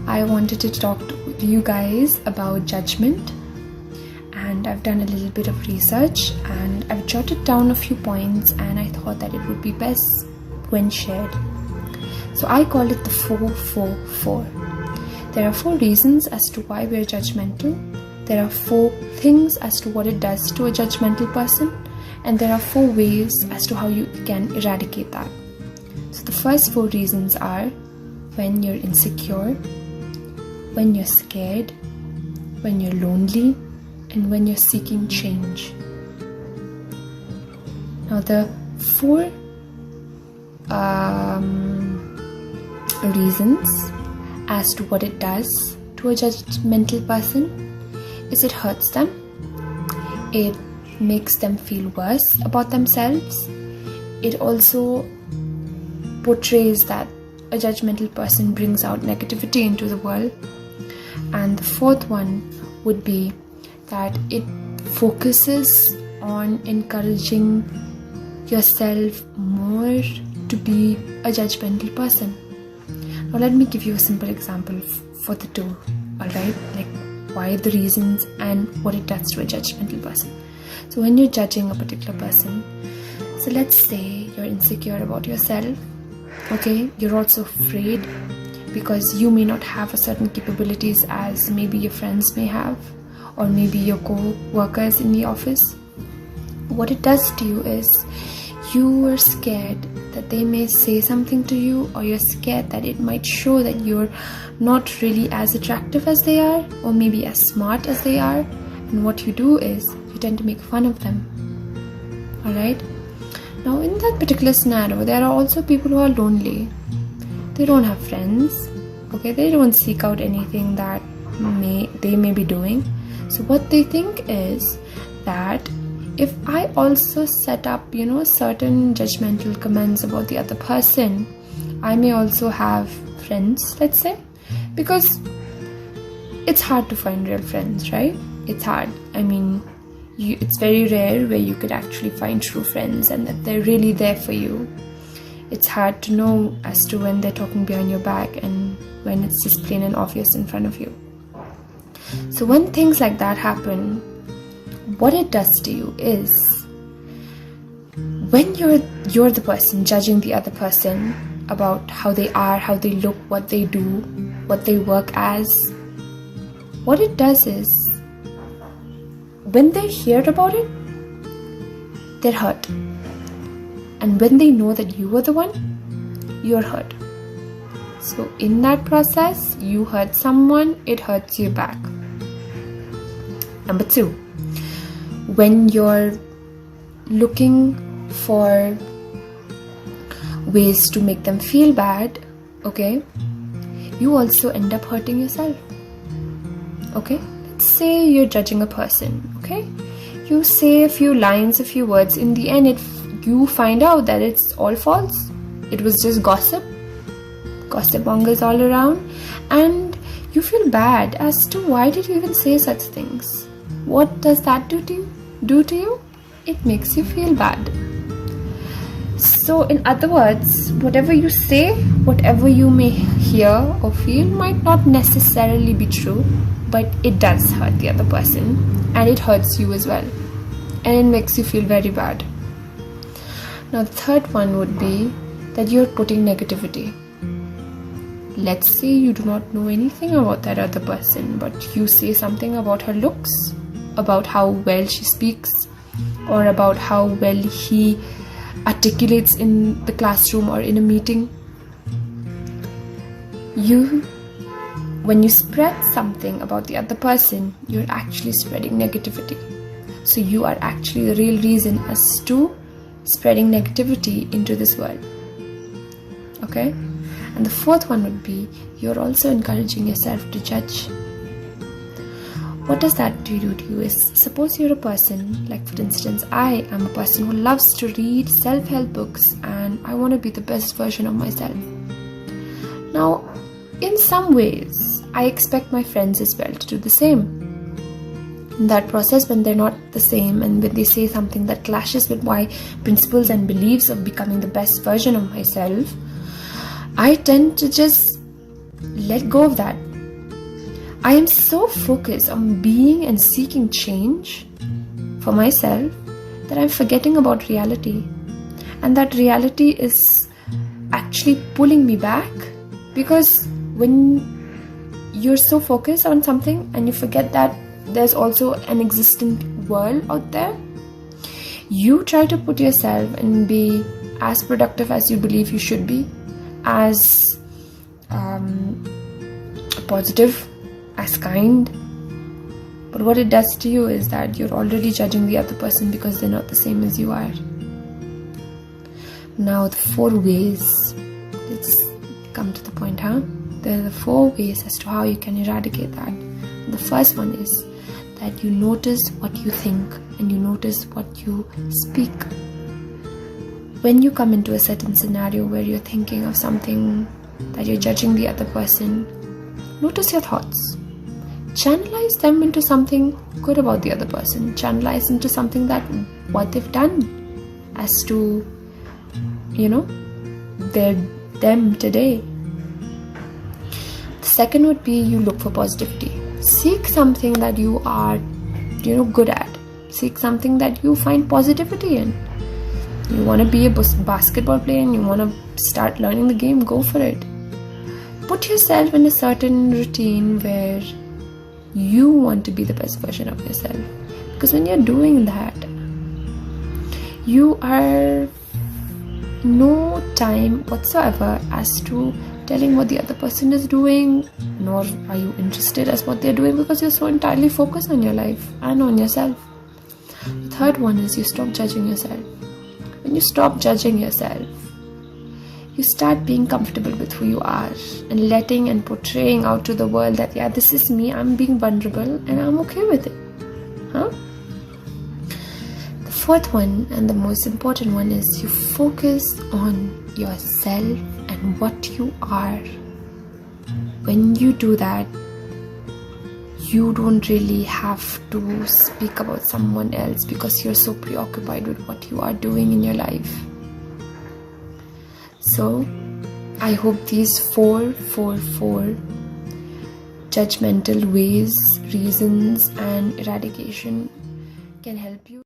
I wanted to talk to you guys about judgment, and I've done a little bit of research and I've jotted down a few points, and I thought that it would be best when shared. So I call it the 4-4-4. There are 4 reasons as to why we're judgmental. There are 4 things as to what it does to a judgmental person, and there are 4 ways as to how you can eradicate that. So the first 4 reasons are when you're insecure, when you're scared, when you're lonely, and when you're seeking change. Now the 4 reasons as to what it does to a judgmental person is it hurts them, it makes them feel worse about themselves, it also portrays that a judgmental person brings out negativity into the world, and the 4th one would be that it focuses on encouraging yourself more to be a judgmental person. Now let me give you a simple example for the 2, alright? Like why the reasons and what it does to a judgmental person. So when you're judging a particular person, so let's say you're insecure about yourself, okay? You're also afraid because you may not have a certain capabilities as maybe your friends may have, or maybe your co-workers in the office. What it does to you is you are scared that they may say something to you, or you're scared that it might show that you're not really as attractive as they are, or maybe as smart as they are, and what you do is you tend to make fun of them. Alright? Now in that particular scenario, there are also people who are lonely. They don't have friends, okay? They don't seek out anything that they may be doing. So what they think is that if I also set up, certain judgmental comments about the other person, I may also have friends, let's say, because it's hard to find real friends, right? It's hard. I mean, it's very rare where you could actually find true friends and that they're really there for you. It's hard to know as to when they're talking behind your back and when it's just plain and obvious in front of you. So when things like that happen, what it does to you is when you're the person judging the other person about how they are, how they look, what they do, what they work as, what it does is when they hear about it, they're hurt. And when they know that you were the one, you're hurt. So in that process, you hurt someone, it hurts you back. Number 2, when you're looking for ways to make them feel bad, okay, you also end up hurting yourself. Okay, let's say you're judging a person, okay, you say a few lines, a few words, in the end you find out that it's all false. It was just gossip mongers all around, and you feel bad as to why did you even say such things. What does that do to you? It makes you feel bad. So in other words, whatever you say, whatever you may hear or feel might not necessarily be true, but it does hurt the other person, and it hurts you as well, and it makes you feel very bad. Now the 3rd one would be that you're putting negativity. Let's say you do not know anything about that other person, but you say something about her looks, about how well she speaks, or about how well he articulates in the classroom or in a meeting. When you spread something about the other person, you're actually spreading negativity. So you are actually the real reason as to spreading negativity into this world. Okay? And the 4th one would be you're also encouraging yourself to judge. What does that do to you is, suppose you're a person, like for instance, I am a person who loves to read self-help books and I want to be the best version of myself. Now, in some ways, I expect my friends as well to do the same. In that process, when they're not the same and when they say something that clashes with my principles and beliefs of becoming the best version of myself, I tend to just let go of that I am so focused on being and seeking change for myself that I'm forgetting about reality. And that reality is actually pulling me back, because when you're so focused on something and you forget that there's also an existent world out there, you try to put yourself and be as productive as you believe you should be, as positive, as kind. But what it does to you is that you're already judging the other person because they're not the same as you are. Now the 4 ways, let's come to the point, There are the 4 ways as to how you can eradicate that. The first one is that you notice what you think and you notice what you speak. When you come into a certain scenario where you're thinking of something that you're judging the other person, notice your thoughts. Channelize them into something good about the other person. Channelize into something that what they've done as to, them today. The second would be you look for positivity. Seek something that you are, good at. Seek something that you find positivity in. You want to be a basketball player and you want to start learning the game, go for it. Put yourself in a certain routine where you want to be the best version of yourself. Because when you're doing that, you are no time whatsoever as to telling what the other person is doing, nor are you interested as what they're doing, because you're so entirely focused on your life and on yourself. The third one is you stop judging yourself. When you stop judging yourself, you start being comfortable with who you are and letting and portraying out to the world that, yeah, this is me, I'm being vulnerable and I'm okay with it. The fourth one and the most important one is you focus on yourself and what you are. When you do that, you don't really have to speak about someone else because you're so preoccupied with what you are doing in your life. So, I hope these four judgmental ways, reasons and eradication can help you.